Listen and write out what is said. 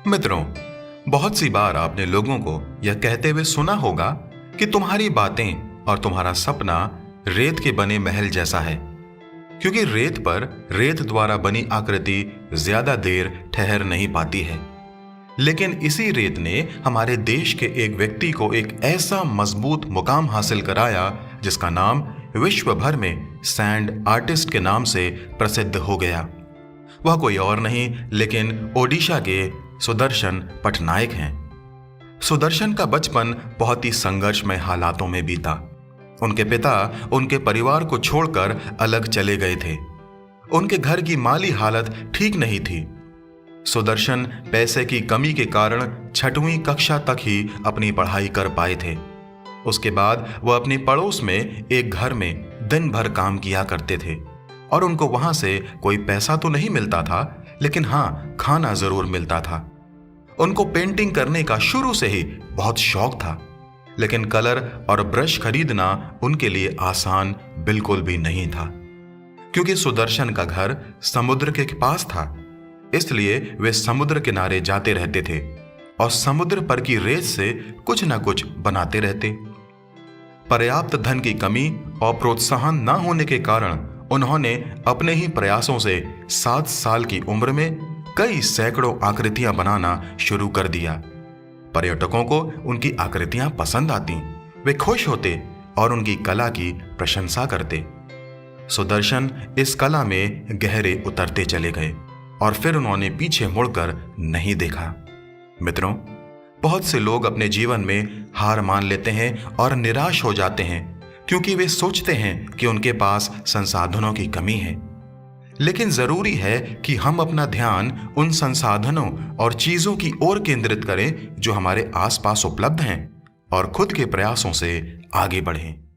मित्रों, बहुत सी बार आपने लोगों को यह कहते हुए सुना होगा कि तुम्हारी बातें और तुम्हारा सपना रेत के बने महल जैसा है, क्योंकि रेत पर रेत द्वारा बनी आकृति ज्यादा देर ठहर नहीं पाती है। लेकिन इसी रेत ने हमारे देश के एक व्यक्ति को एक ऐसा मजबूत मुकाम हासिल कराया जिसका नाम विश्व भर में सैंड आर्टिस्ट के नाम से प्रसिद्ध हो गया। वह कोई और नहीं लेकिन ओडिशा के सुदर्शन पटनायक हैं। सुदर्शन का बचपन बहुत ही संघर्षमय हालातों में बीता। उनके पिता उनके परिवार को छोड़कर अलग चले गए थे। उनके घर की माली हालत ठीक नहीं थी। सुदर्शन पैसे की कमी के कारण 6वीं कक्षा तक ही अपनी पढ़ाई कर पाए थे। उसके बाद वह अपने पड़ोस में एक घर में दिन भर काम किया करते थे और उनको वहां से कोई पैसा तो नहीं मिलता था, लेकिन हाँ, खाना जरूर मिलता था। उनको पेंटिंग करने का शुरू से ही बहुत शौक था, लेकिन कलर और ब्रश खरीदना उनके लिए आसान बिल्कुल भी नहीं था। क्योंकि सुदर्शन का घर समुद्र के पास था, इसलिए वे समुद्र किनारे जाते रहते थे और समुद्र पर की रेत से कुछ न कुछ बनाते रहते। पर्याप्त धन की कमी और प्रोत्साहन न होने के कारण उन्होंने अपने ही प्रयासों से 7 साल की उम्र में कई सैकड़ों आकृतियां बनाना शुरू कर दिया। पर्यटकों को उनकी आकृतियां पसंद आती, वे खुश होते और उनकी कला की प्रशंसा करते। सुदर्शन इस कला में गहरे उतरते चले गए और फिर उन्होंने पीछे मुड़कर नहीं देखा। मित्रों, बहुत से लोग अपने जीवन में हार मान लेते हैं और निराश हो जाते हैं क्योंकि वे सोचते हैं कि उनके पास संसाधनों की कमी है। लेकिन जरूरी है कि हम अपना ध्यान उन संसाधनों और चीजों की ओर केंद्रित करें जो हमारे आसपास उपलब्ध हैं और खुद के प्रयासों से आगे बढ़ें।